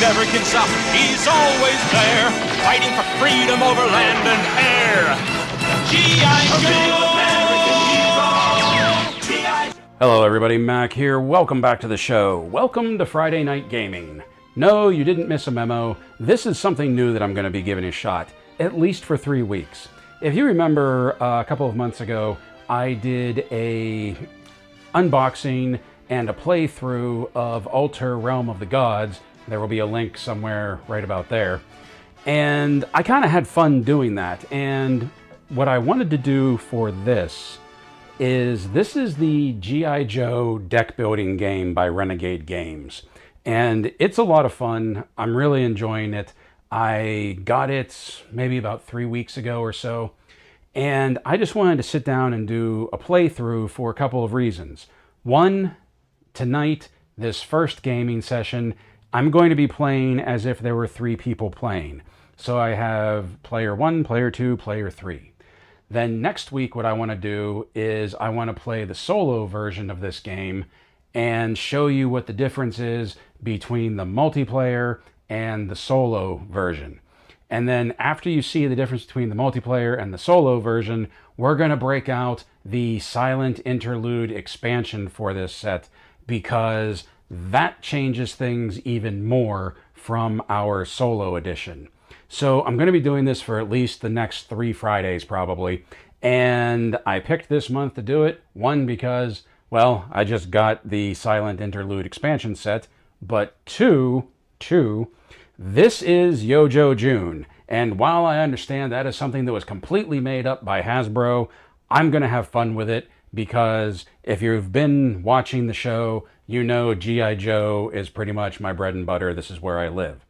never can stop. He's always there, fighting for freedom over land and air. G.I. Joe! Hello everybody, Mac here. Welcome back to the show. Welcome to Friday Night Gaming. No, you didn't miss a memo. This is something new that I'm going to be giving a shot, at least for 3 weeks. If you remember, a couple of months ago, I did a unboxing and a playthrough of Alter Realm of the Gods. There will be a link somewhere right about there. And I kind of had fun doing that. And what I wanted to do for this is the G.I. Joe Deck Building Game by Renegade Games. And it's a lot of fun. I'm really enjoying it. I got it maybe about 3 weeks ago or so. And I just wanted to sit down and do a playthrough for a couple of reasons. One, tonight, this first gaming session, I'm going to be playing as if there were 3 people playing. So I have player 1, player 2, player 3. Then next week what I want to do is I want to play the solo version of this game and show you what the difference is between the multiplayer and the solo version. And then after you see the difference between the multiplayer and the solo version, we're going to break out the Silent Interlude expansion for this set, because that changes things even more from our solo edition. So I'm going to be doing this for at least the next 3 Fridays probably. And I picked this month to do it. One, because, well, I just got the Silent Interlude expansion set. But two, this is Yojo June. And while I understand that is something that was completely made up by Hasbro, I'm going to have fun with it, because if you've been watching the show, you know G.I. Joe is pretty much my bread and butter. This is where I live.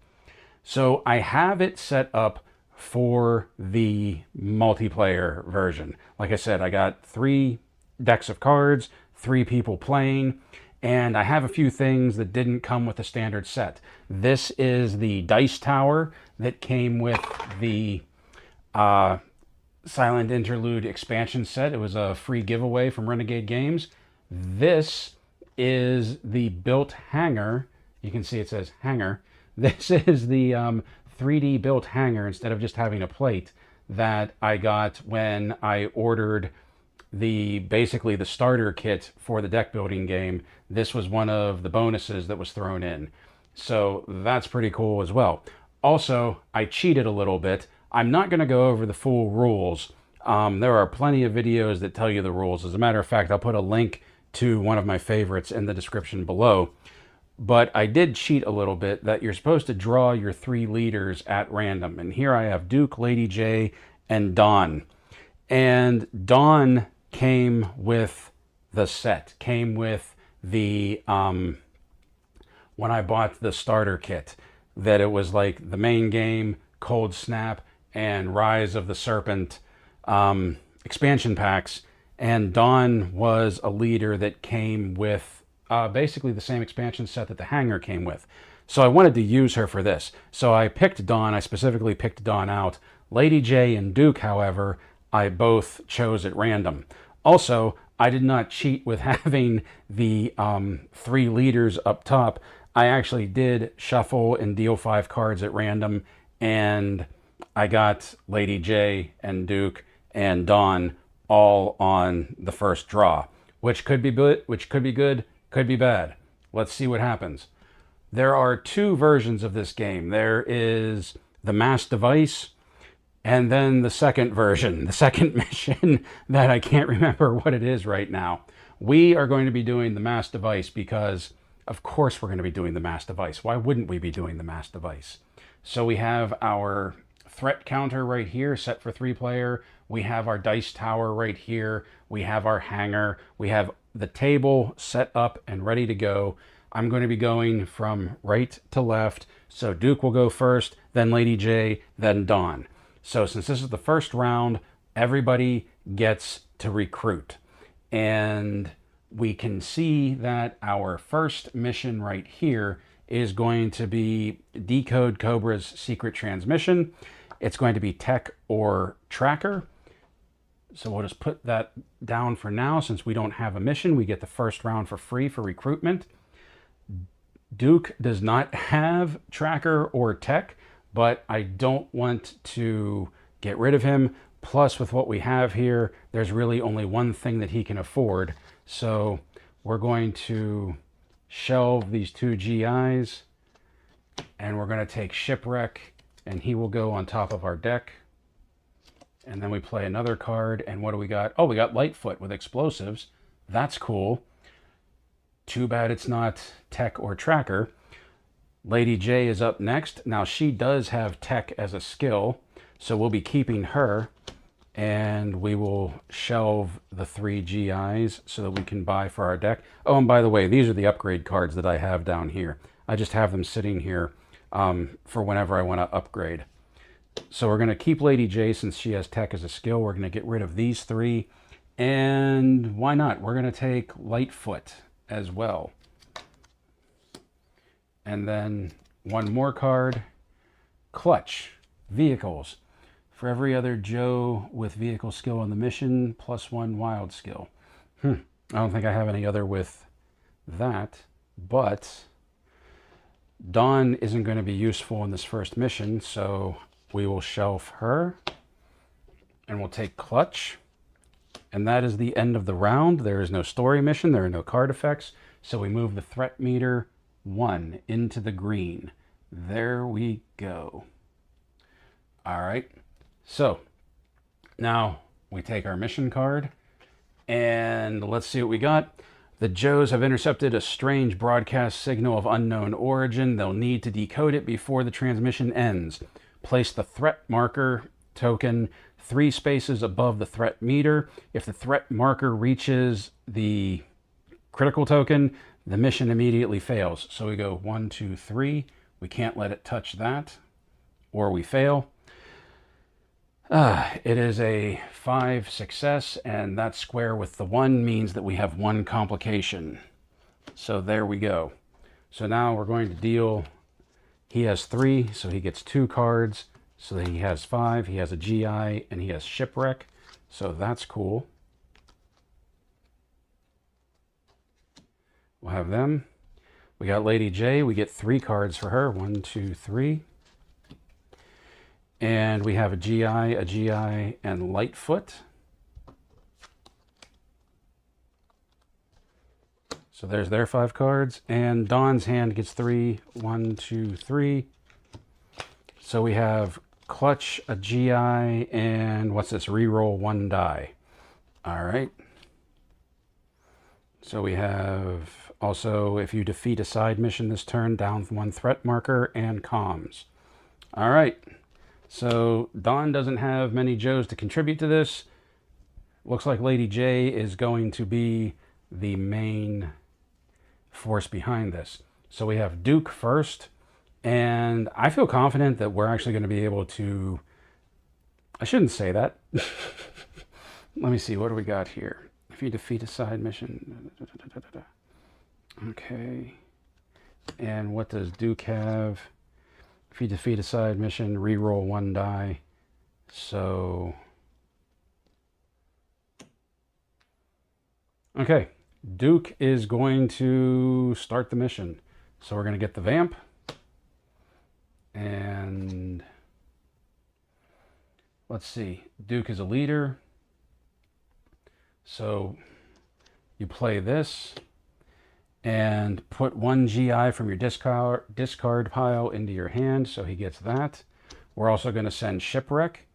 So I have it set up for the multiplayer version. Like I said, I got 3 decks of cards, 3 people playing, and I have a few things that didn't come with the standard set. This is the dice tower that came with the Silent Interlude expansion set. It was a free giveaway from Renegade Games. This is the built hanger. You can see it says hanger. This is the 3D built hanger instead of just having a plate that I got when I ordered basically the starter kit for the deck building game. This was one of the bonuses that was thrown in. So that's pretty cool as well. Also, I cheated a little bit. I'm not going to go over the full rules. There are plenty of videos that tell you the rules. As a matter of fact, I'll put a link to one of my favorites in the description below. But I did cheat a little bit, that you're supposed to draw your 3 leaders at random. And here I have Duke, Lady J, and Dawn. And Dawn came with the set, came with the, when I bought the starter kit, that it was like the main game, Cold Snap, and Rise of the Serpent expansion packs. And Dawn was a leader that came with basically the same expansion set that the hanger came with. So I wanted to use her for this. So I picked Dawn. I specifically picked Dawn out. Lady J and Duke, however, I both chose at random. Also, I did not cheat with having the 3 leaders up top. I actually did shuffle and deal 5 cards at random, and I got Lady J and Duke and Dawn all on the first draw, which could be good, could be bad. Let's see what happens. There are 2 versions of this game. There is the M.A.S.S device, and then the second version, the second mission that I can't remember what it is right now. We are going to be doing the M.A.S.S device because, of course, we're going to be doing the M.A.S.S device. Why wouldn't we be doing the M.A.S.S device? So we have our threat counter right here set for 3-player. We have our dice tower right here. We have our hanger. We have the table set up and ready to go. I'm going to be going from right to left. So Duke will go first, then Lady J, then Dawn. So since this is the first round, everybody gets to recruit. And we can see that our first mission right here is going to be Decode Cobra's Secret Transmission. It's going to be Tech or Tracker. So we'll just put that down for now. Since we don't have a mission, we get the first round for free for recruitment. Duke does not have tracker or tech, but I don't want to get rid of him. Plus, with what we have here, there's really only one thing that he can afford. So we're going to shelve these two GIs, and we're going to take Shipwreck, and he will go on top of our deck. And then we play another card, and what do we got? Oh, we got Lightfoot with explosives. That's cool. Too bad it's not tech or tracker. Lady J is up next. Now, she does have tech as a skill, so we'll be keeping her, and we will shelve the 3 GIs so that we can buy for our deck. Oh, and by the way, these are the upgrade cards that I have down here. I just have them sitting here for whenever I want to upgrade. So we're going to keep Lady J since she has tech as a skill. We're going to get rid of these 3. And why not? We're going to take Lightfoot as well. And then one more card. Clutch. Vehicles. For every other Joe with vehicle skill on the mission, +1 wild skill. I don't think I have any other with that. But Dawn isn't going to be useful in this first mission, so we will shelf her. And we'll take Clutch. And that is the end of the round. There is no story mission. There are no card effects. So we move the threat meter 1 into the green. There we go. All right. So now we take our mission card and let's see what we got. The Joes have intercepted a strange broadcast signal of unknown origin. They'll need to decode it before the transmission ends. Place the threat marker token 3 spaces above the threat meter. If the threat marker reaches the critical token, the mission immediately fails. So we go 1, 2, 3. We can't let it touch that, or we fail. It is a 5 success, and that square with the 1 means that we have 1 complication. So there we go. So now we're going to deal. He has 3, so he gets 2 cards. So that he has 5, he has a GI, and he has Shipwreck. So that's cool. We'll have them. We got Lady J. We get 3 cards for her. 1, 2, 3. And we have a GI, and Lightfoot. So there's their 5 cards. And Dawn's hand gets 3. 1, 2, 3. So we have Clutch, a GI, and what's this? Reroll 1 die. All right. So we have also, if you defeat a side mission this turn, down 1 threat marker and comms. All right. So Dawn doesn't have many Joes to contribute to this. Looks like Lady J is going to be the main force behind this. So we have Duke first. And I feel confident that we're actually going to be able to... I shouldn't say that. Let me see. What do we got here? If you defeat a side mission... Okay. And what does Duke have? If you defeat a side mission, reroll 1 die. So... Okay. Duke is going to start the mission. So we're going to get the Vamp. And let's see, Duke is a leader. So you play this and put 1 GI from your discard pile into your hand. So he gets that. We're also going to send Shipwreck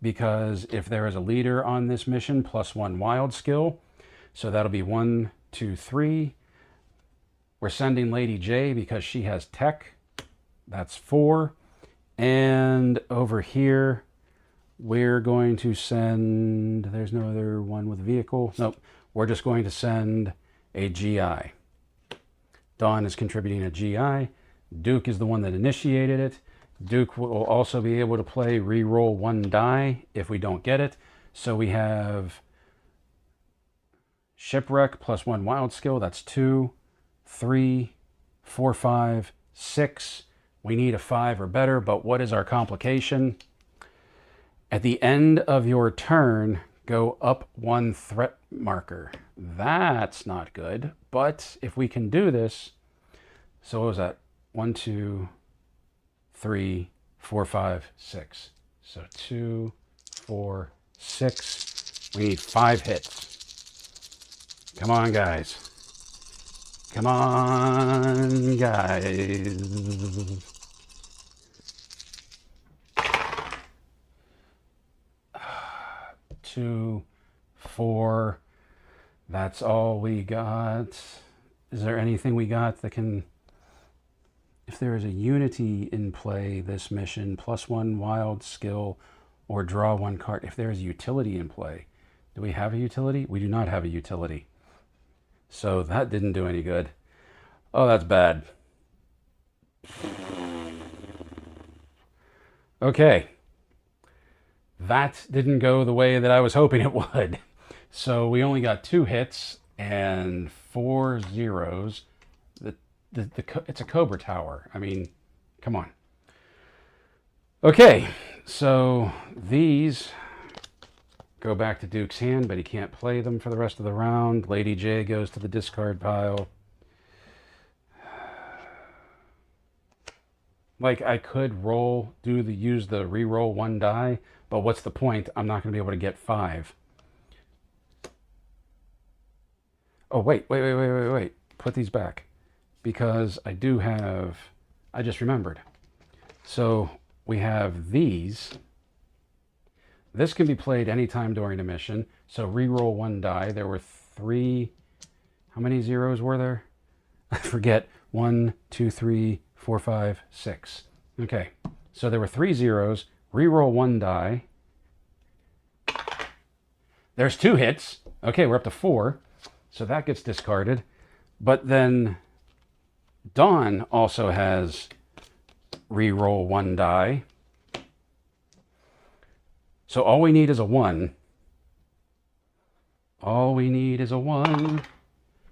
because if there is a leader on this mission, +1 wild skill. So that'll be 1, 2, 3. We're sending Lady J because she has tech. That's 4. And over here, we're going to send... There's no other one with vehicle. Nope. We're just going to send a GI. Dawn is contributing a GI. Duke is the one that initiated it. Duke will also be able to play reroll 1 die if we don't get it. So we have Shipwreck +1 wild skill. That's 2, 3, 4, 5, 6. We need a 5 or better, but what is our complication? At the end of your turn, go up 1 threat marker. That's not good, but if we can do this, So what was that? 1, 2, 3, 4, 5, 6. So 2, 4, 6. We need 5 hits. Come on, guys. Come on, guys. 2, 4. That's all we got. Is there anything we got that can... If there is a unity in play this mission, +1 wild skill, or draw 1 card. If there is a utility in play. Do we have a utility? We do not have a utility. So that didn't do any good. Oh, that's bad. Okay. That didn't go the way that I was hoping it would. So we only got 2 hits and 4 zeros. It's a Cobra Tower. I mean, come on. Okay, so these go back to Duke's hand, but he can't play them for the rest of the round. Lady J goes to the discard pile. Like, I could use the re-roll 1 die, but what's the point? I'm not going to be able to get 5. Oh, wait. Put these back. Because I just remembered. So we have these. This can be played anytime during a mission. So re-roll 1 die. There were 3, how many zeros were there? I forget. 1, 2, 3, 4, 5, 6. Okay, so there were 3 zeros. Re-roll 1 die. There's 2 hits. Okay, we're up to 4. So that gets discarded. But then Dawn also has re-roll 1 die. So all we need is a 1. All we need is a 1.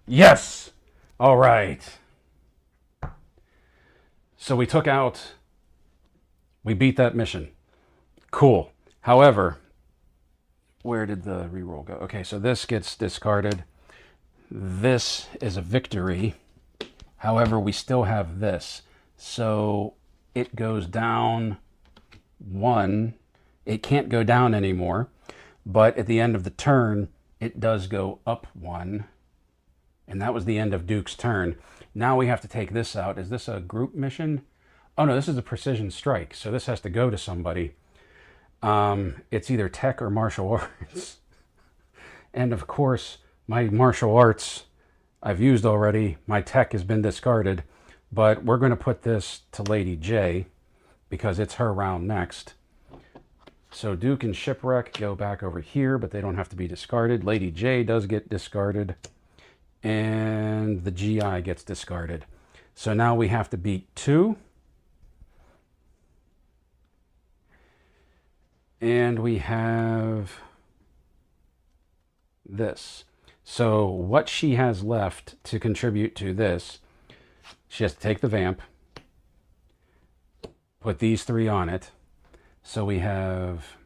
Yes! All right. So we beat that mission. Cool. However, where did the re-roll go? Okay, so this gets discarded. This is a victory. However, we still have this. So it goes down 1. It can't go down anymore. But at the end of the turn, it does go up 1. And that was the end of Duke's turn. Now we have to take this out. Is this a group mission? Oh no, this is a precision strike. So this has to go to somebody. It's either tech or martial arts. And of course, my martial arts I've used already. My tech has been discarded. But we're going to put this to Lady J because it's her round next. So Duke and Shipwreck go back over here, but they don't have to be discarded. Lady J does get discarded. And the GI gets discarded. So now we have to beat 2. And we have this. So what she has left to contribute to this, she has to take the vamp, put these 3 on it. So we have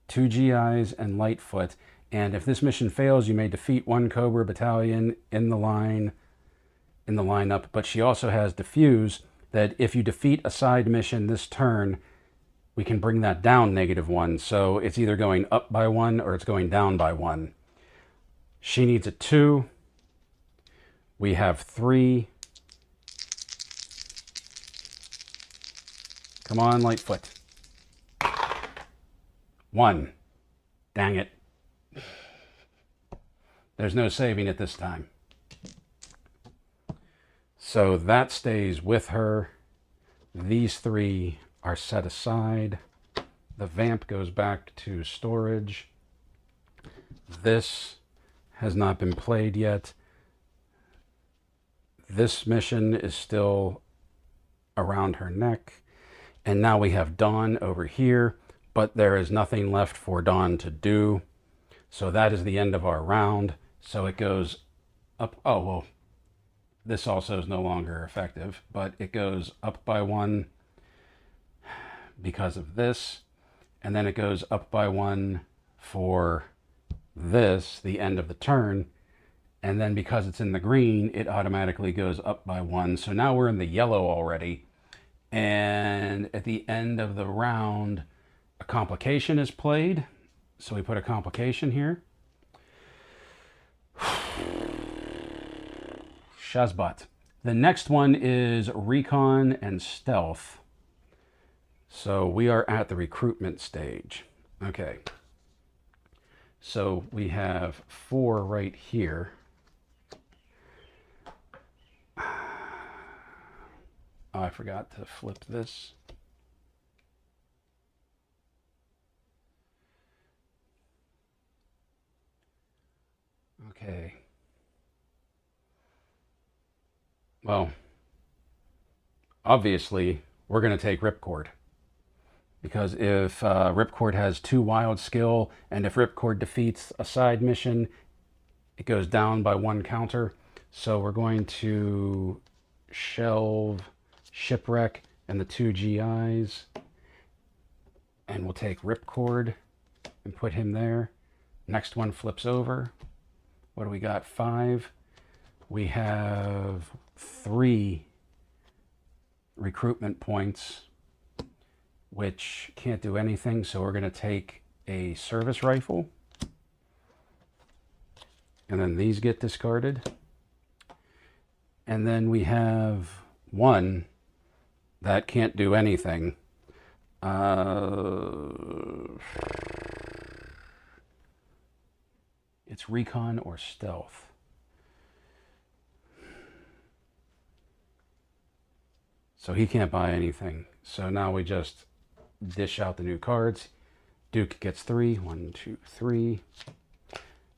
2 GIs and Lightfoot. And if this mission fails, you may defeat 1 Cobra battalion in the lineup. But she also has Diffuse, that if you defeat a side mission this turn, we can bring that down -1. So it's either going up by 1 or it's going down by 1. She needs a 2. We have 3. Come on, Lightfoot. 1. Dang it. There's no saving it this time. So that stays with her. These 3 are set aside. The vamp goes back to storage. This has not been played yet. This mission is still around her neck. And now we have Dawn over here, but there is nothing left for Dawn to do. So that is the end of our round. So it goes up. Oh, well, this also is no longer effective, but it goes up by 1 because of this. And then it goes up by 1 for this, the end of the turn. And then because it's in the green, it automatically goes up by 1. So now we're in the yellow already. And at the end of the round, a complication is played. So we put a complication here. Shazbot. The next one is Recon and Stealth. So we are at the recruitment stage. Okay. So we have 4 right here. Oh, I forgot to flip this. Okay. Well, obviously, we're going to take Ripcord. Because if Ripcord has 2 wild skill, and if Ripcord defeats a side mission, it goes down by 1 counter. So we're going to shelve Shipwreck and the 2 GIs. And we'll take Ripcord and put him there. Next one flips over. What do we got? 5. We have 3 recruitment points, which can't do anything. So we're going to take a service rifle. And then these get discarded. And then we have 1 that can't do anything. It's Recon or Stealth. So he can't buy anything. So now we just dish out the new cards. Duke gets 3. 1, 2, 3.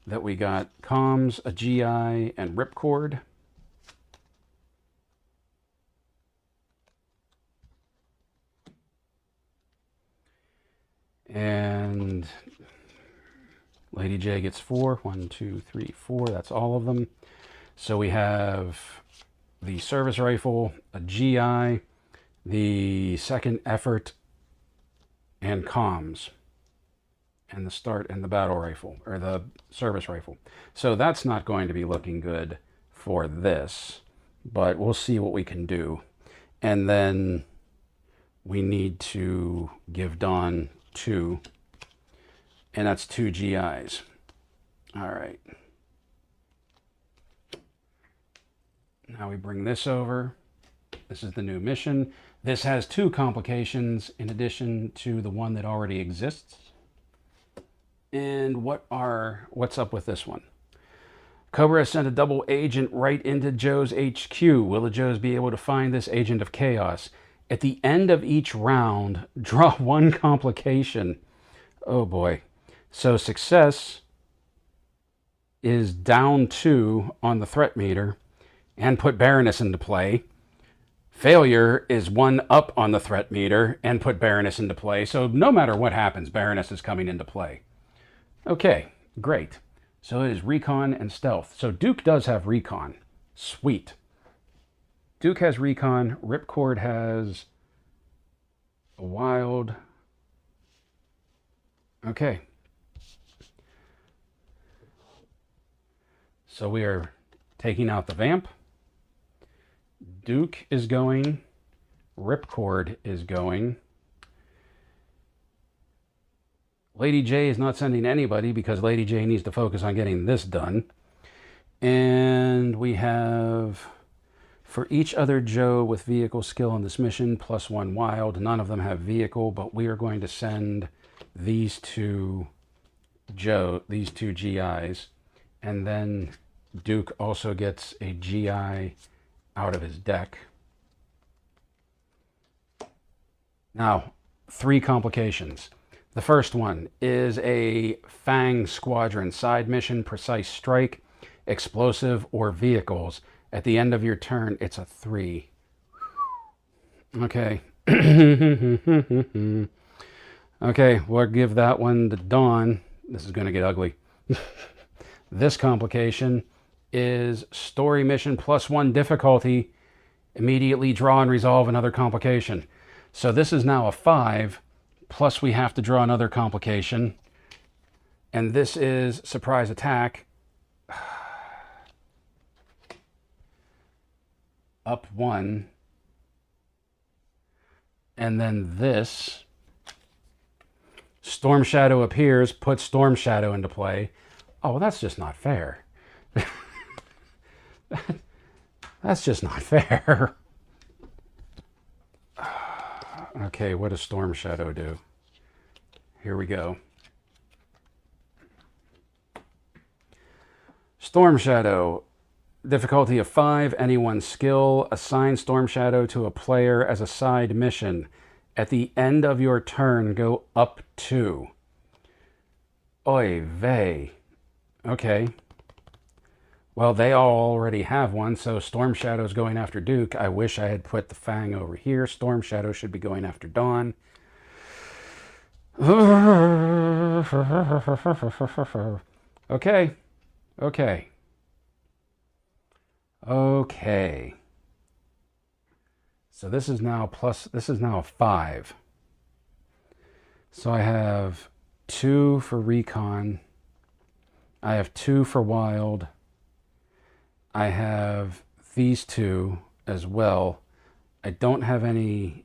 That we got Comms, a GI, and Ripcord. And Lady J gets 4. 1, 2, 3, 4. That's all of them. So we have the service rifle, a GI, the second effort, and comms, and the start and the battle rifle, or the service rifle. So that's not going to be looking good for this, but we'll see what we can do. And then we need to give Dawn 2, and that's 2 GIs. All right. Now we bring this over. This is the new mission. This has 2 complications in addition to the one that already exists. And what's up with this one? Cobra has sent a double agent right into Joe's HQ. Will the Joes be able to find this agent of chaos? At the end of each round, draw 1 complication. Oh boy. So success is down 2 on the threat meter and put Baroness into play. Failure is 1 up on the threat meter and put Baroness into play. So no matter what happens, Baroness is coming into play. Okay, great. So it is Recon and Stealth. So Duke does have Recon. Sweet. Duke has Recon. Ripcord has a Wild. Okay. So we are taking out the Vamp. Duke is going. Ripcord is going. Lady J is not sending anybody because Lady J needs to focus on getting this done. And we have, for each other Joe with vehicle skill on this mission, +1 wild. None of them have vehicle, but we are going to send these 2 these 2 GIs. And then Duke also gets a GI out of his deck. Now, 3 complications. The first one is a Fang Squadron side mission, precise strike, explosive, or vehicles. At the end of your turn, it's a 3. Okay. Okay, we'll give that one to Dawn. This is going to get ugly. This complication is story mission +1 difficulty. Immediately draw and resolve another complication. So this is now a 5, plus we have to draw another complication. And this is surprise attack. up 1. And then this Storm Shadow appears, puts Storm Shadow into play. Oh, well, that's just not fair. That's just not fair. Okay, what does Storm Shadow do? Here we go. Storm Shadow, difficulty of 5, any one skill. Assign Storm Shadow to a player as a side mission. At the end of your turn, go up 2. Oy vey. Okay. Well, they all already have one, so Storm Shadow's going after Duke. I wish I had put the Fang over here. Storm Shadow should be going after Dawn. Okay. Okay. Okay. So this is now a 5. So I have 2 for Recon. I have 2 for Wild. I have these 2 as well. I don't have any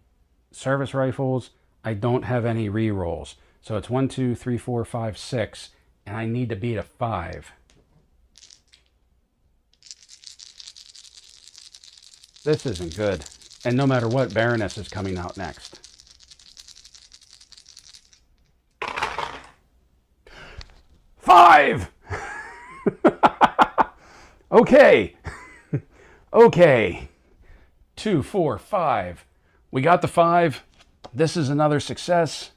service rifles. I don't have any rerolls. So it's 1, 2, 3, 4, 5, 6, and I need to beat a 5. This isn't good. And no matter what, Baroness is coming out next. Five! Okay. Okay. 2, 4, 5. We got the 5. This is another success.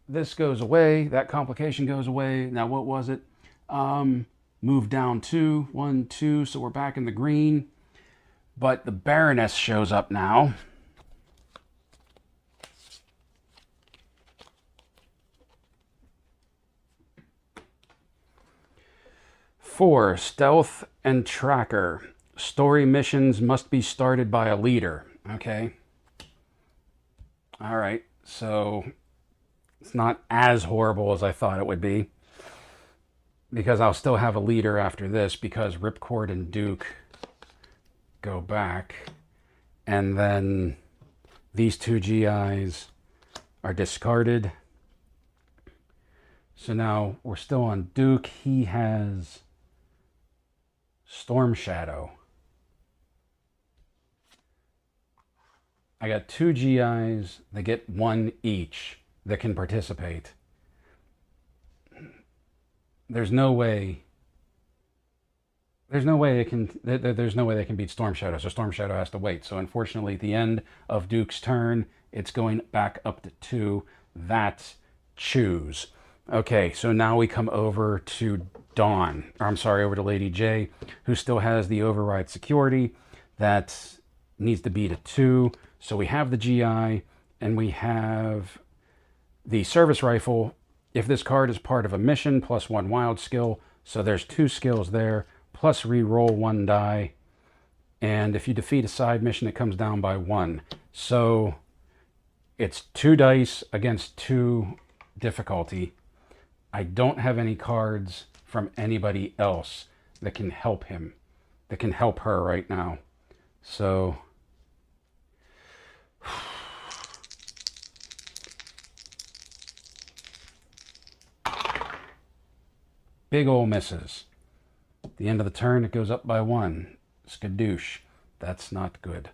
This goes away. That complication goes away. Now, what was it? Move down 2. 1, 2. So we're back in the green. But the Baroness shows up now. Four, stealth and tracker. Story missions must be started by a leader. Okay. All right. So it's not as horrible as I thought it would be, because I'll still have a leader after this, because Ripcord and Duke go back, and then these 2 GIs are discarded. So now we're still on Duke. He has Storm Shadow. I got 2 GIs. They get 1 each that can participate. There's no way they can beat Storm Shadow. So Storm Shadow has to wait. So unfortunately, at the end of Duke's turn, it's going back up to 2. That's choose. Okay, so now we come over to Dawn. Or I'm sorry, over to Lady J, who still has the override security. That needs to beat a 2. So we have the GI, and we have the service rifle. If this card is part of a mission, +1 wild skill. So there's 2 skills there, plus re-roll 1 die. And if you defeat a side mission, it comes down by 1. So it's 2 dice against 2 difficulty. I don't have any cards from anybody else that can help him, that can help her right now. So big ol' misses. At the end of the turn, it goes up by 1. Skadoosh. That's not good.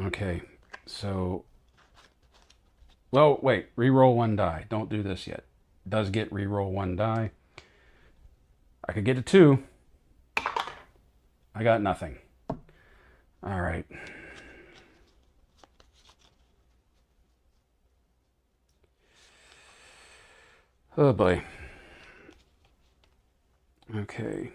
Okay, so... Well, wait. Reroll 1 die. Don't do this yet. Does get reroll 1 die. I could get a 2. I got nothing. All right. Oh boy. Okay.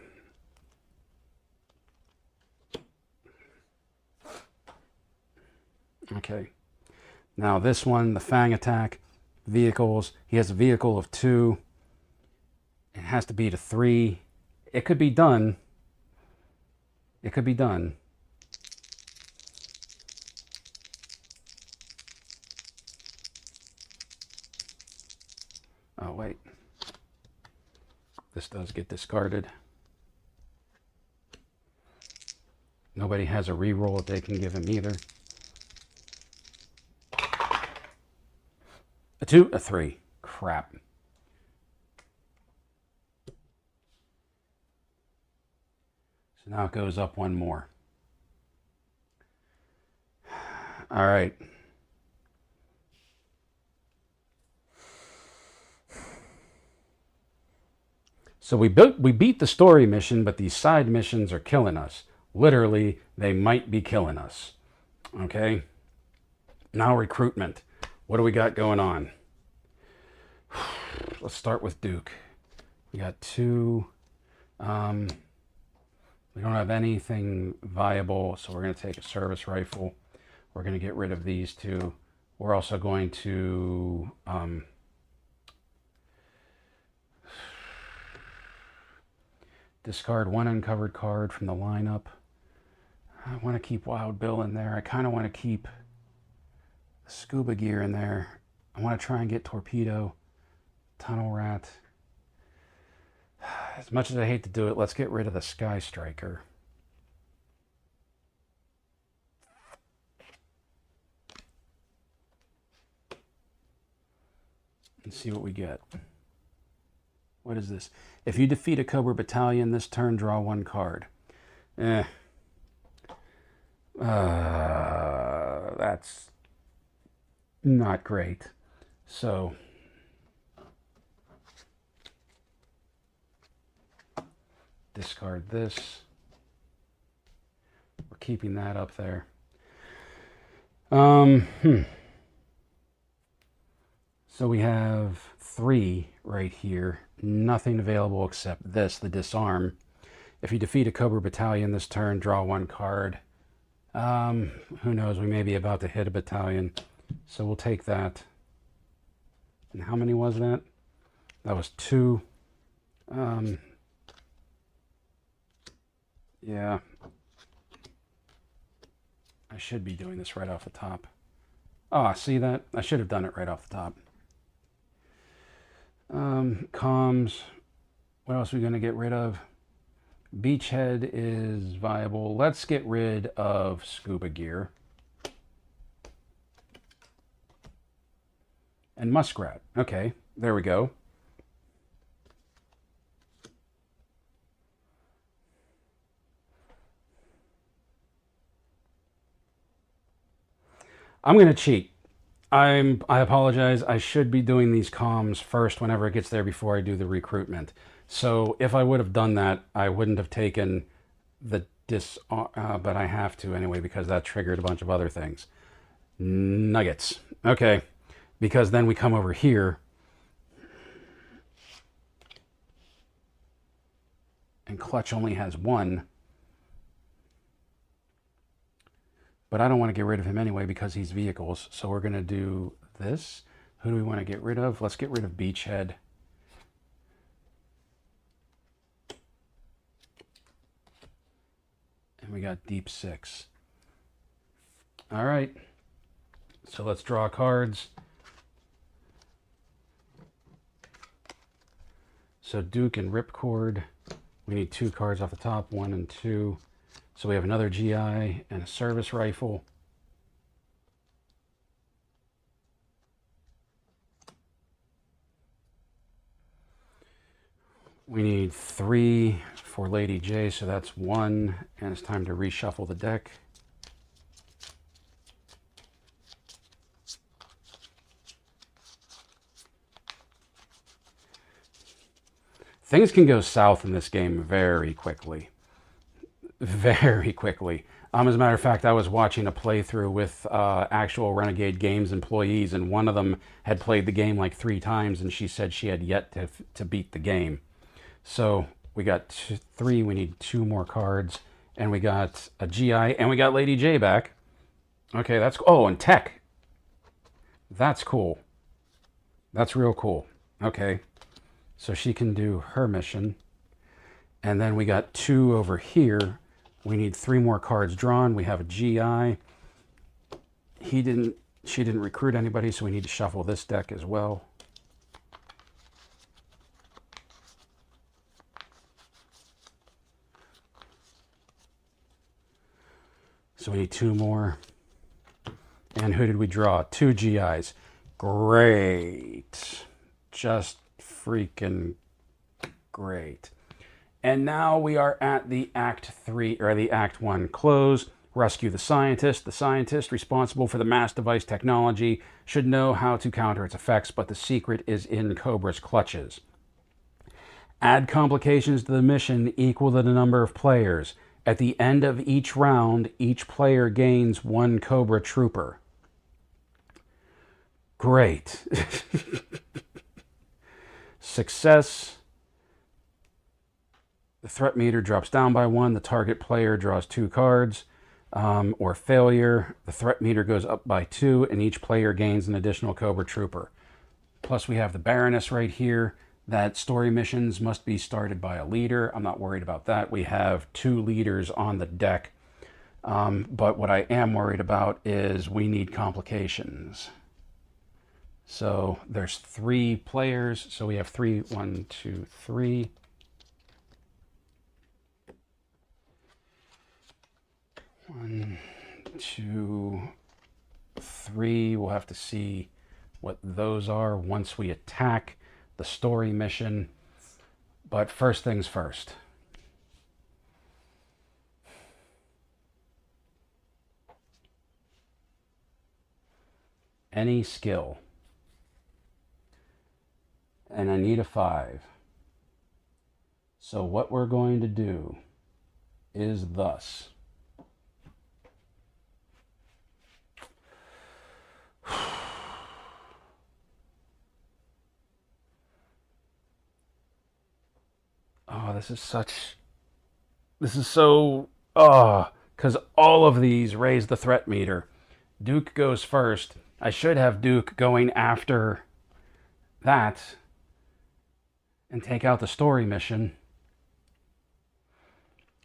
Okay. Now this one, the Fang attack, vehicles. He has a vehicle of 2. It has to beat a 3. It could be done. It could be done. Oh, wait. This does get discarded. Nobody has a reroll that they can give him either. A 2, a 3. Crap. So now it goes up one more. All right. So we beat the story mission, but these side missions are killing us. Literally, they might be killing us. Okay? Now recruitment. What do we got going on? Let's start with Duke. We got 2. We don't have anything viable, so we're going to take a service rifle. We're going to get rid of these 2. We're also going to discard 1 uncovered card from the lineup. I want to keep Wild Bill in there. I kind of want to keep Scuba Gear in there. I want to try and get Torpedo, Tunnel Rat. As much as I hate to do it, let's get rid of the Sky Striker. And see what we get. What is this? If you defeat a Cobra Battalion this turn, draw 1 card. That's not great. So discard this. We're keeping that up there. So we have 3 right here. Nothing available except this, the Disarm. If you defeat a Cobra Battalion this turn, draw 1 card. Who knows? We may be about to hit a battalion. So we'll take that. And how many was that? That was 2. Yeah. I should be doing this right off the top. Ah, see that? I should have done it right off the top. Comms. What else are we going to get rid of? Beachhead is viable. Let's get rid of Scuba Gear. And Muskrat. Okay, there we go. I'm going to cheat. I apologize. I should be doing these comms first whenever it gets there before I do the recruitment. So if I would have done that, I wouldn't have taken the but I have to anyway because that triggered a bunch of other things. Nuggets. Okay. Because then we come over here and Clutch only has 1. But I don't want to get rid of him anyway because he's vehicles. So we're going to do this. Who do we want to get rid of? Let's get rid of Beachhead. And we got Deep 6. All right. So let's draw cards. So Duke and Ripcord. We need 2 cards off the top, 1 and 2. So we have another GI and a service rifle. We need 3 for Lady J, so that's 1, and it's time to reshuffle the deck. Things can go south in this game very quickly. Very quickly. As a matter of fact, I was watching a playthrough with actual Renegade Games employees, and one of them had played the game like 3 times, and she said she had yet to beat the game. So we got 3, we need 2 more cards, and we got a GI, and we got Lady J back. Okay, that's... Oh, and Tech. That's cool. That's real cool. Okay. So she can do her mission. And then we got 2 over here. We need 3 more cards drawn. We have a GI. She didn't recruit anybody, so we need to shuffle this deck as well. So we need 2 more. And who did we draw? 2 GIs. Great. Just freaking great. And now we are at the Act 3, or the Act 1 close. Rescue the scientist. The scientist responsible for the mass device technology should know how to counter its effects, but the secret is in Cobra's clutches. Add complications to the mission equal to the number of players. At the end of each round, each player gains 1 Cobra Trooper. Great. Success. The threat meter drops down by 1. The target player draws 2 cards. Or failure, the threat meter goes up by 2, and each player gains an additional Cobra Trooper. Plus we have the Baroness right here, that story missions must be started by a leader. I'm not worried about that. We have 2 leaders on the deck. But what I am worried about is we need complications. So there's 3 players, so we have 3, 1, 2, 3. One, 2, 3. We'll have to see what those are once we attack the story mission. But first things first. Any skill. And I need a 5. So what we're going to do is thus. Oh, this is so, because all of these raise the threat meter. Duke goes first. I should have Duke going after that and take out the story mission.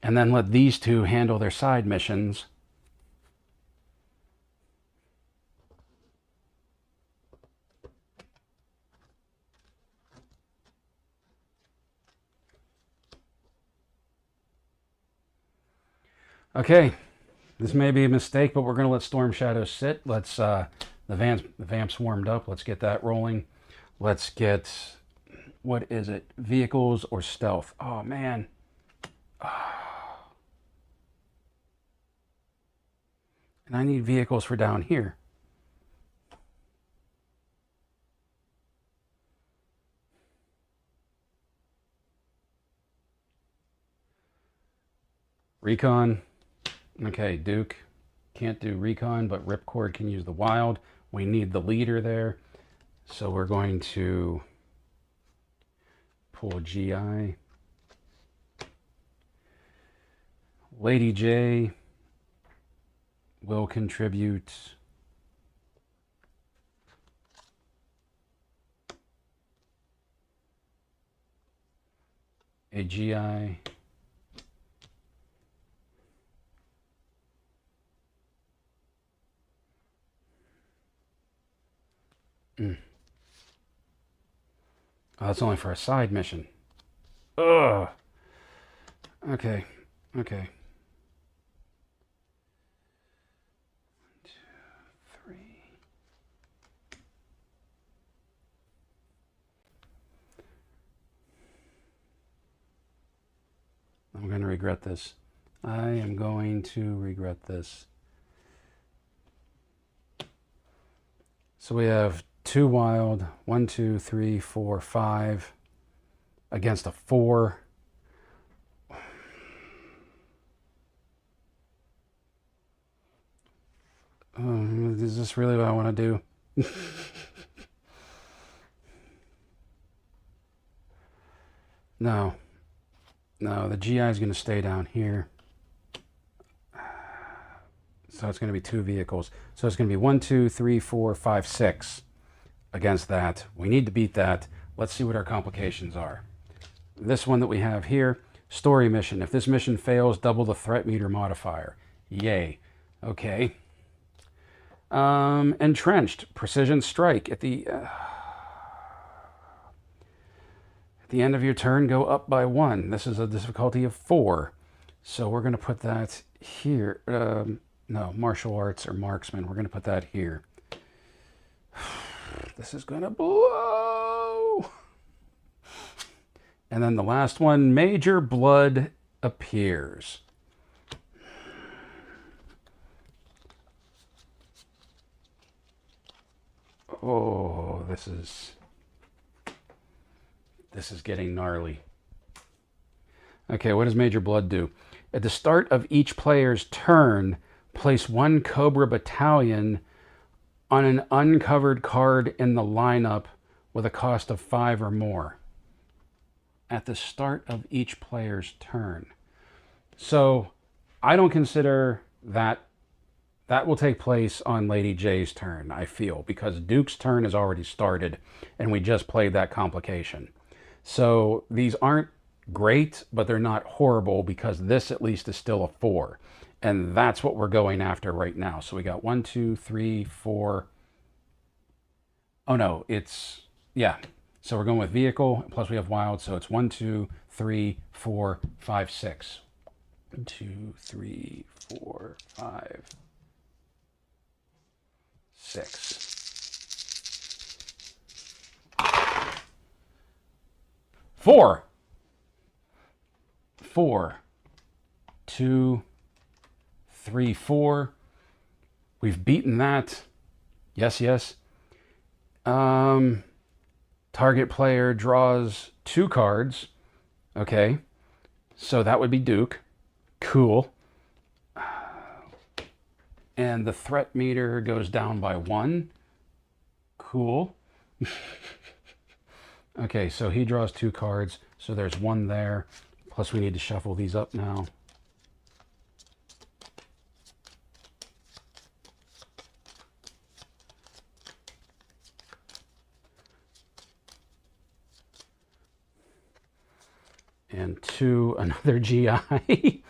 And then let these 2 handle their side missions. Okay, this may be a mistake, but we're going to let Storm Shadow sit. Let's, the vamp's warmed up. Let's get that rolling. Let's get, what is it? Vehicles or stealth? Oh, man. And I need vehicles for down here. Recon. Okay, Duke can't do recon, but Ripcord can use the wild. We need the leader there. So we're going to pull GI. Lady J will contribute a GI. Oh, that's only for a side mission. Ugh. Okay. Okay. 1, 2, 3. I'm going to regret this. I am going to regret this. So we have 2 wild, 1, 2, 3, 4, 5 against a 4. Is this really what I want to do? No. No, the GI is going to stay down here. So it's going to be 2 vehicles. So it's going to be 1, 2, 3, 4, 5, 6 against that. We need to beat that. Let's see what our complications are. This one that we have here, story mission. If this mission fails, double the threat meter modifier. Yay. Okay. Entrenched. Precision strike. At the end of your turn, go up by 1. This is a difficulty of 4. So we're going to put that here. no, martial arts or marksman. We're going to put that here. This is going to blow. And then the last one, major blood appears. Oh, this is getting gnarly. Okay, what does Major Blood do? At the start of each player's turn, place one Cobra Battalion on an uncovered card in the lineup with a cost of 5 or more. At the start of each player's turn. So, I don't consider that will take place on Lady J's turn, I feel, because Duke's turn has already started, and we just played that complication. So, these aren't great, but they're not horrible, because this at least is still a 4. And that's what we're going after right now. So we got 1, 2, 3, 4. Oh no, it's, yeah. So we're going with vehicle, plus we have wild, so it's 1, 2, 3, 4, 5, 6. 1, 2, 3, 4, 5, 6. 4. 4. 2, 3, 4. We've beaten that. Yes, yes. Target player draws 2 cards. Okay. So that would be Duke. Cool. And the threat meter goes down by 1. Cool. Okay, so he draws 2 cards. So there's 1 there. Plus we need to shuffle these up now. And 2, another GI.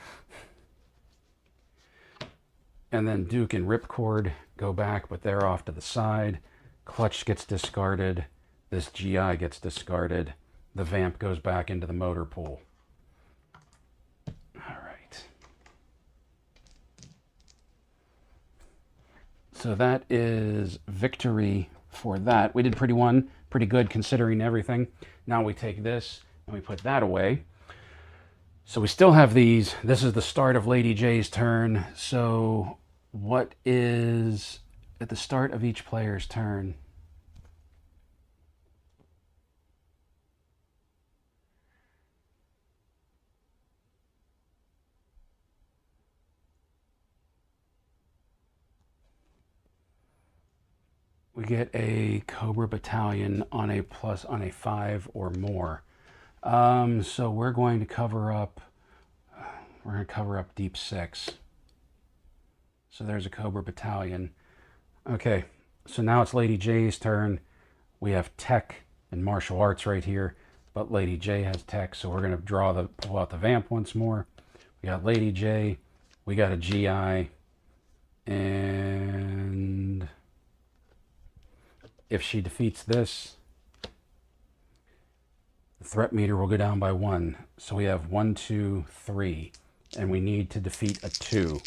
And then Duke and Ripcord go back, but they're off to the side. Clutch gets discarded. This GI gets discarded. The Vamp goes back into the motor pool. All right. So that is victory for that. We did pretty good considering everything. Now we take this and we put that away. So we still have these. This is the start of Lady J's turn. So what is at the start of each player's turn? We get a Cobra Battalion on a 5 or more. So we're going to cover up Deep 6. So there's a Cobra Battalion. Okay, so now it's Lady J's turn. We have tech and martial arts right here, but Lady J has tech, so we're going to pull out the Vamp once more. We got Lady J, we got a GI, and if she defeats this, the threat meter will go down by 1. So we have 1, 2, 3, and we need to defeat a 2.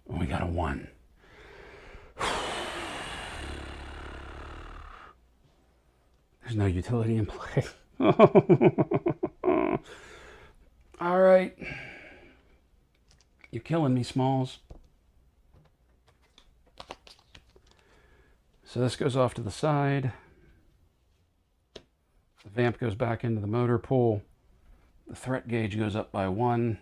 We got a 1. There's no utility in play. All right. You're killing me, Smalls. So this goes off to the side. The Vamp goes back into the motor pool. The threat gauge goes up by 1.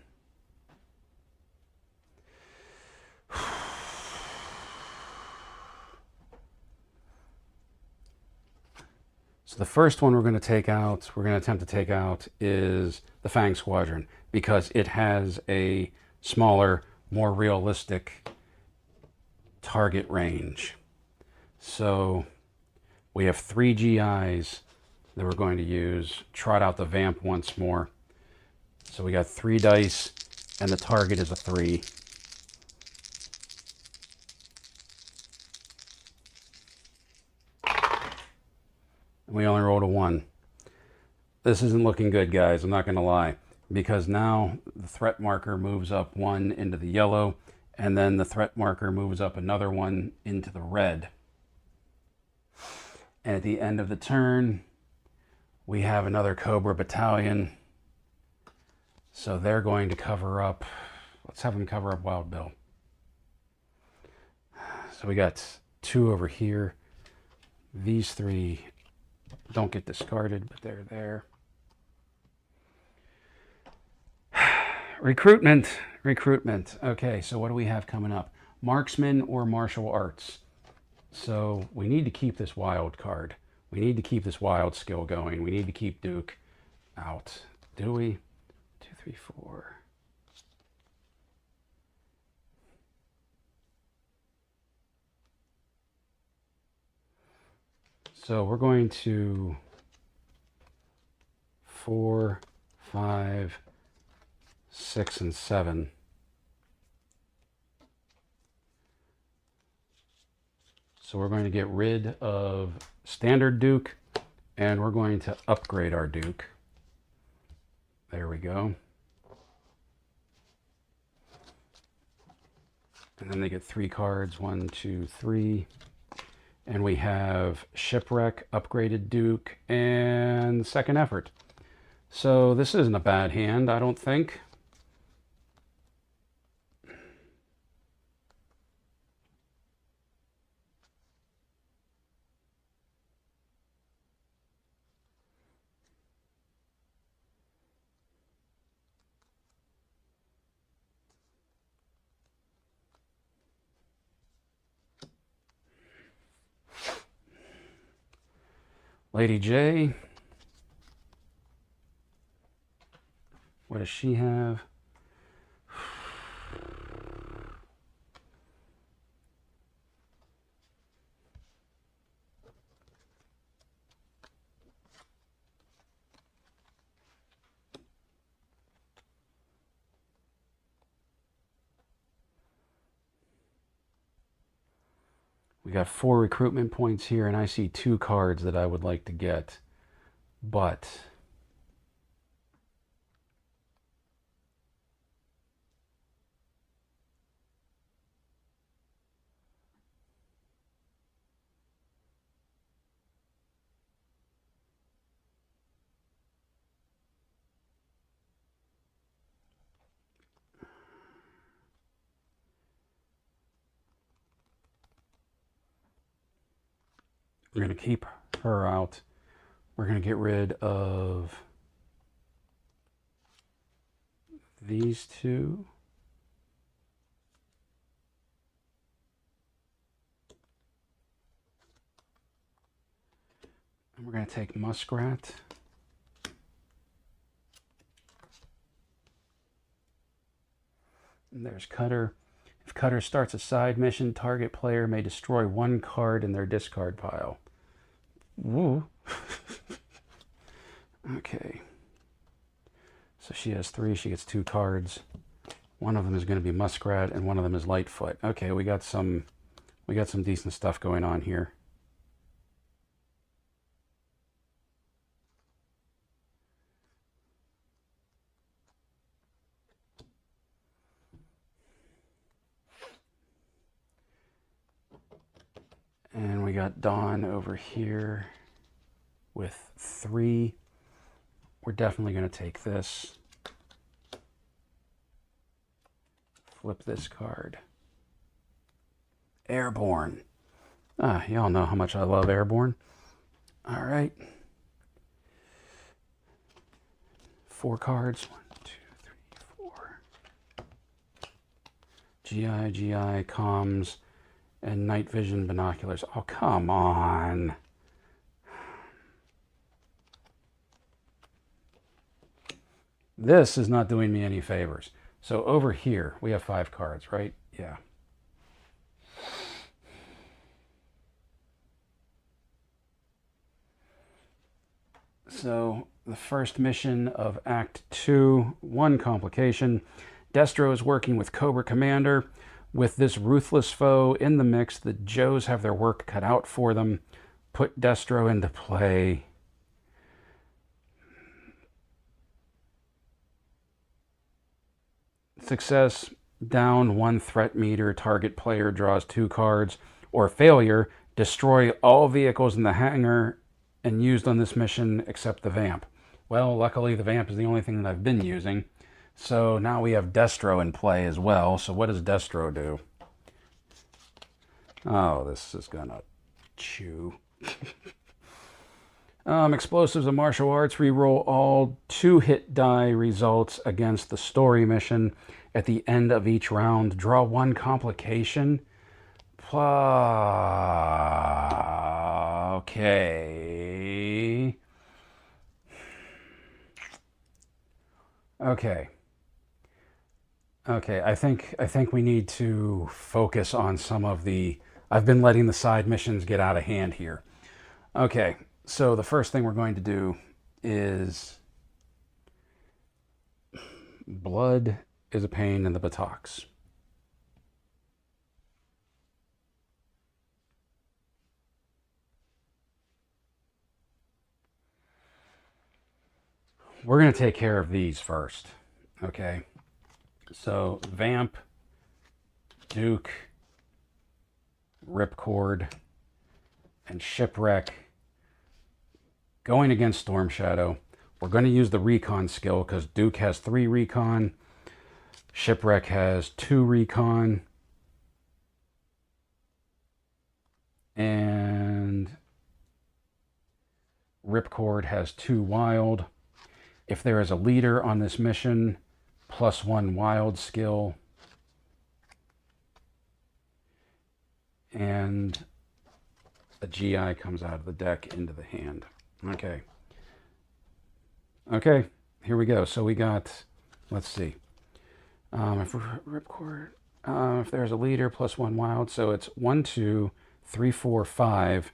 So the first one we're going to attempt to take out, is the Fang Squadron, because it has a smaller, more realistic target range. So we have 3 GIs that we're going to use. Trot out the Vamp once more. So we got 3 dice, and the target is a 3. And we only rolled a 1. This isn't looking good, guys. I'm not going to lie. Because now the threat marker moves up 1 into the yellow, and then the threat marker moves up another 1 into the red. And at the end of the turn, we have another Cobra battalion. So they're going to cover up. Let's have them cover up Wild Bill. So we got 2 over here. These 3 don't get discarded, but they're there. Recruitment. Okay, so what do we have coming up? Marksman or martial arts. So we need to keep this wild card. We need to keep this wild skill going. We need to keep Duke out. Do we? 2, 3, 4. So we're going to 4, 5, 6, and 7. So we're going to get rid of standard Duke, and we're going to upgrade our Duke. There we go. And then they get 3 cards, 1, 2, 3. And we have Shipwreck, upgraded Duke, and second effort. So this isn't a bad hand, I don't think. Lady J. What does she have? We got 4 recruitment points here, and I see 2 cards that I would like to get. But we're going to keep her out. We're going to get rid of these 2. And we're going to take Muskrat. And there's Cutter. If Cutter starts a side mission, target player may destroy 1 card in their discard pile. Woo. Okay. So she has 3. She gets 2 cards. One of them is going to be Muskrat, and one of them is Lightfoot. Okay, we got some decent stuff going on here. And we got Dawn over here with 3. We're definitely going to take this. Flip this card. Airborne. Y'all know how much I love Airborne. All right. 4 cards. 1, 2, 3, 4. GI, comms, and night vision binoculars. Oh, come on. This is not doing me any favors. So over here, we have 5 cards, right? Yeah. So the first mission of Act 2, 1 complication. Destro is working with Cobra Commander. With this ruthless foe in the mix, the Joes have their work cut out for them. put Destro into play. Success, down 1 threat meter, target player draws 2 cards. Or failure, destroy all vehicles in the hangar and used on this mission except the Vamp. Well, luckily the Vamp is the only thing that I've been using. So now we have Destro in play as well. So what does Destro do? Oh, this is gonna chew. Explosives and martial arts. Reroll all 2-hit die results against the story mission at the end of each round. Draw 1 complication. Okay. Okay. Okay, I think we need to focus on some of the... I've been letting the side missions get out of hand here. Okay, so the first thing we're going to do is... Blood is a pain in the buttocks. We're going to take care of these first, okay? So, Vamp, Duke, Ripcord, and Shipwreck going against Storm Shadow. We're going to use the Recon skill because Duke has 3 Recon, Shipwreck has 2 Recon, and Ripcord has 2 Wild. If there is a leader on this mission, +1 Wild skill. And a GI comes out of the deck into the hand. Okay. Okay, here we go. So we got, let's see. If Ripcord, if there's a leader, +1 Wild. So it's 1, 2, 3, 4, 5,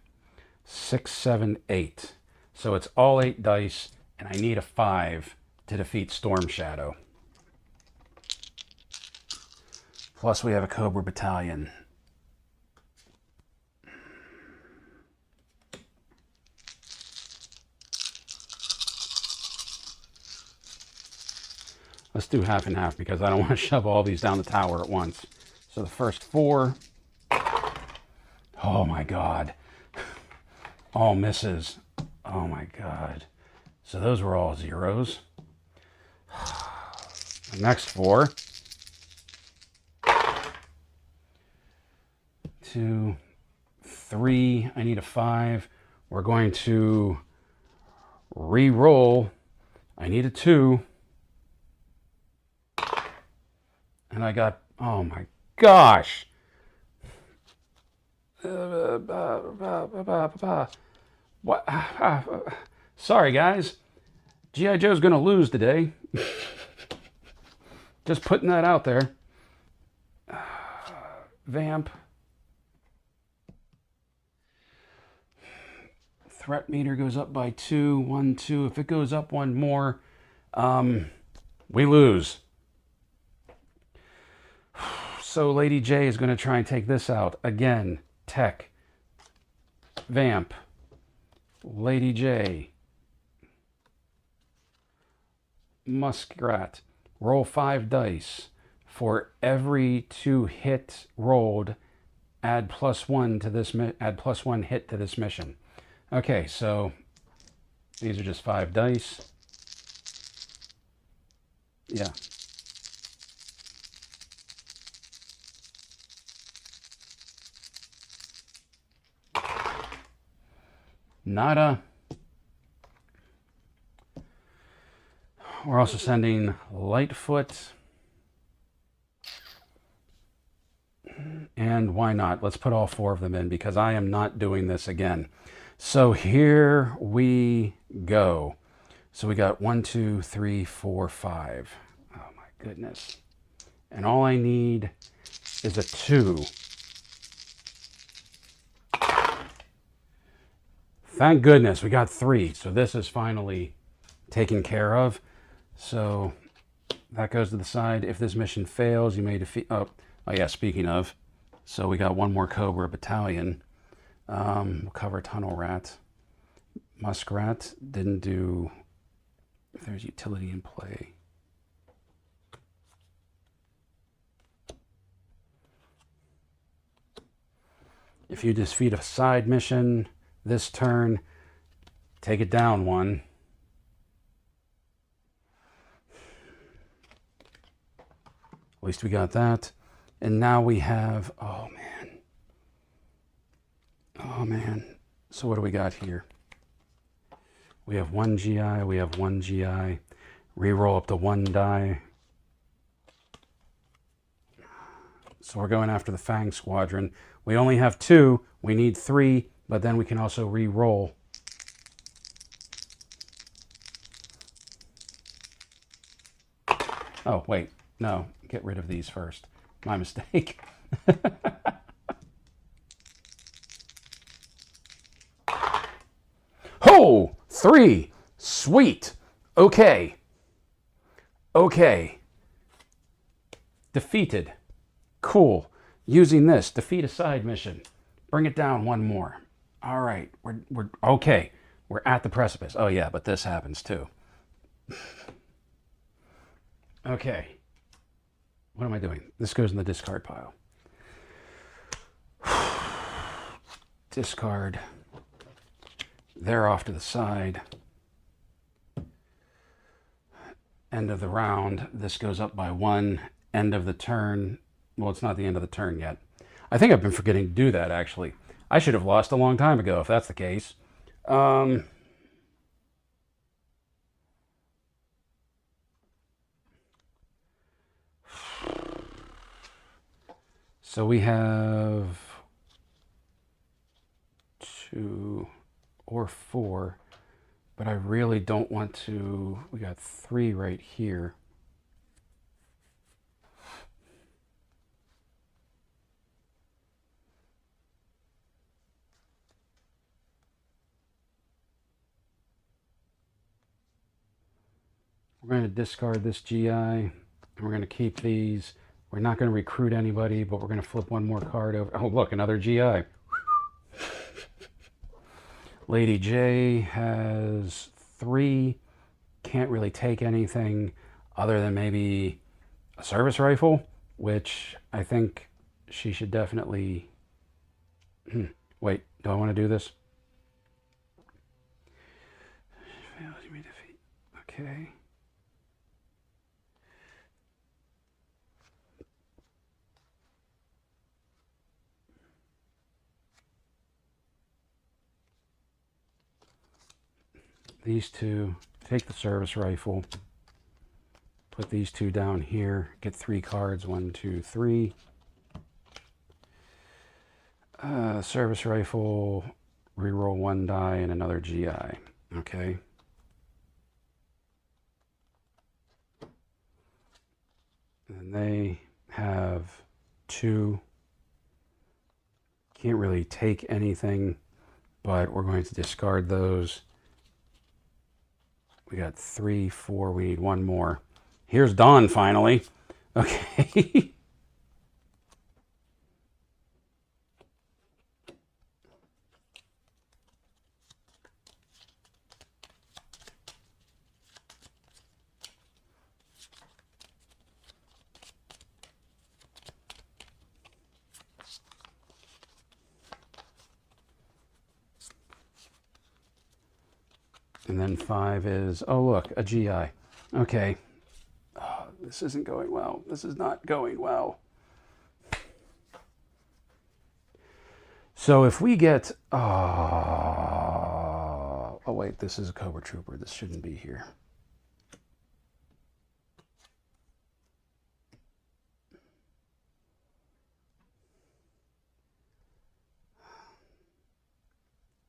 6, 7, 8. So it's all 8 dice. And I need a 5 to defeat Storm Shadow. Plus we have a Cobra Battalion. Let's do half and half because I don't want to shove all these down the tower at once. So the first 4. Oh my God. All misses. Oh my God. So those were all 0s. The next 4. 2, 3. I need a 5. We're going to re-roll. I need a 2. And I got, oh my gosh. What? Sorry, guys. G.I. Joe's going to lose today. Just putting that out there. Vamp. Threat meter goes up by 2. 1, 2. If it goes up 1 more, we lose. So Lady J is going to try and take this out. Again, Tech. Vamp. Lady J. Muskrat. Roll 5 dice. For every 2 hit rolled, add +1 to this. Add +1 hit to this mission. Okay, so these are just 5 dice. Yeah. Nada. We're also sending Lightfoot. And why not? Let's put all 4 of them in because I am not doing this again. So here we go. So we got 1, 2, 3, 4, 5. Oh my goodness. And all I need is a 2. Thank goodness we got 3. So this is finally taken care of. So that goes to the side. If this mission fails, you may defeat... Oh yeah, speaking of. So we got 1 more Cobra Battalion. We'll cover Tunnel Rat. Muskrat didn't do... If there's utility in play. If you defeat a side mission this turn, take it down one. At least we got that. And now we have, oh man. Oh man. So what do we got here? We have one GI, we have one GI. Reroll up to one die. So we're going after the Fang Squadron. We only have two, we need three, but then we can also re-roll. Oh, wait, no, get rid of these first. My mistake. Oh, 3, sweet, okay. Okay. Defeated, cool. Using this, defeat a side mission. Bring it down one more. All right, we're okay. We're at the precipice. Oh yeah, but this happens too. Okay. What am I doing? This goes in the discard pile. Discard. They're off to the side. End of the round. This goes up by one. End of the turn. Well, it's not the end of the turn yet. I think I've been forgetting to do that, actually. I should have lost a long time ago, if that's the case. So we have 2 or 4, but I really don't want to. We got 3 right here. We're going to discard this GI, and we're going to keep these. We're not going to recruit anybody, but we're going to flip one more card over. Oh, look, another GI. Lady J has 3. Can't really take anything other than maybe a service rifle, which I think she should definitely... Wait, do I want to do this? Okay. These 2, take the service rifle, put these 2 down here, get 3 cards, 1, 2, 3. Service rifle, reroll 1 die and another GI, okay. And they have 2, can't really take anything, but we're going to discard those. We got 3, 4, we need 1 more. Here's Dawn finally. Okay. And then 5 is, oh look, a GI. Okay. Oh, this isn't going well. This is not going well. So if we get, oh wait, this is a Cobra Trooper. This shouldn't be here.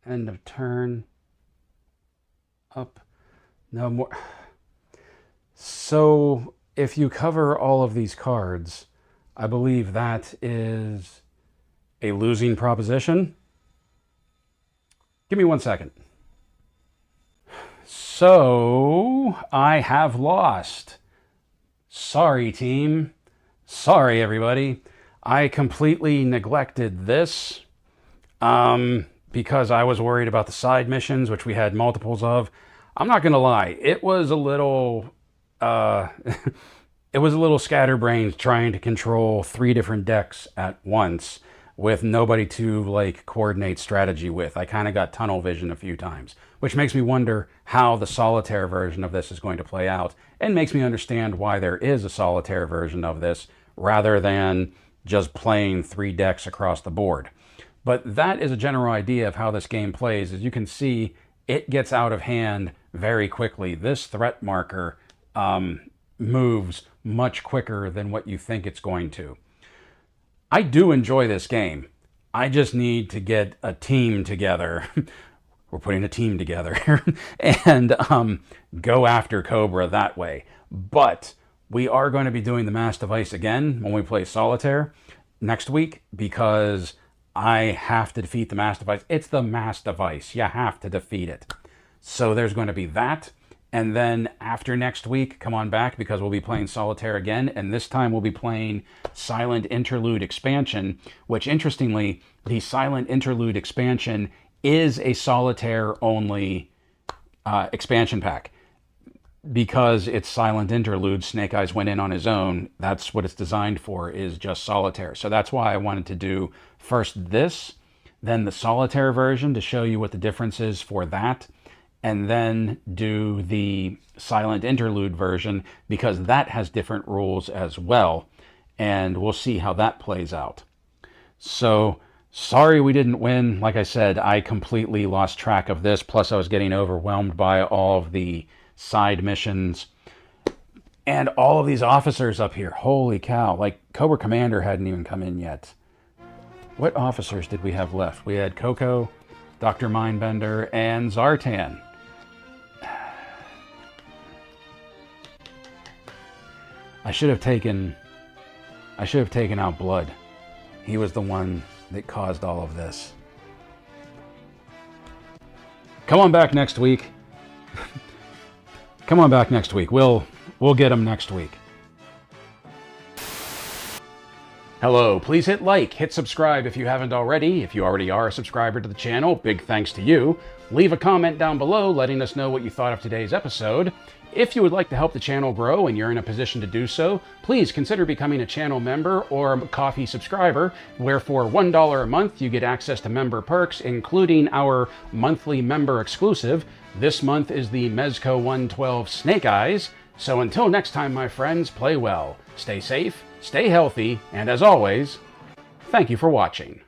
End of turn. Up. No more. So if you cover all of these cards, I believe that is a losing proposition. Give me 1 second. So I have lost. Sorry, team. Sorry, everybody. I completely neglected this. because I was worried about the side missions, which we had multiples of. I'm not going to lie. It was a little, it was a little scatterbrained trying to control 3 different decks at once with nobody to like coordinate strategy with. I kind of got tunnel vision a few times, which makes me wonder how the solitaire version of this is going to play out, and makes me understand why there is a solitaire version of this rather than just playing 3 decks across the board. But that is a general idea of how this game plays. As you can see, it gets out of hand very quickly. This threat marker moves much quicker than what you think it's going to. I do enjoy this game. I just need to get a team together. We're putting a team together and go after Cobra that way. But we are going to be doing the M.A.S.S device again when we play Solitaire next week, because I have to defeat the M.A.S.S device. It's the M.A.S.S device. You have to defeat it. So there's going to be that. And then after next week, come on back, because we'll be playing Solitaire again. And this time we'll be playing Silent Interlude Expansion, which interestingly, the Silent Interlude Expansion is a Solitaire-only expansion pack. Because it's Silent Interlude, Snake Eyes went in on his own. That's what it's designed for, is just Solitaire. So that's why I wanted to do first this, then the Solitaire version to show you what the difference is for that, and then do the Silent Interlude version, because that has different rules as well, and we'll see how that plays out. So, sorry we didn't win. Like I said, I completely lost track of this, plus I was getting overwhelmed by all of the side missions and all of these officers up here. Holy cow, like Cobra Commander hadn't even come in yet. What officers did we have left? We had Coco, Dr. Mindbender, and Zartan. I should have taken out Blood. He was the one that caused all of this. Come on back next week. Come on back next week. We'll get him next week. Hello, please hit like, hit subscribe if you haven't already. If you already are a subscriber to the channel, big thanks to you. Leave a comment down below letting us know what you thought of today's episode. If you would like to help the channel grow and you're in a position to do so, please consider becoming a channel member or a Ko-fi subscriber, where for $1 a month you get access to member perks, including our monthly member exclusive. This month is the Mezco 112 Snake Eyes. So until next time, my friends, play well, stay safe, stay healthy, and as always, thank you for watching.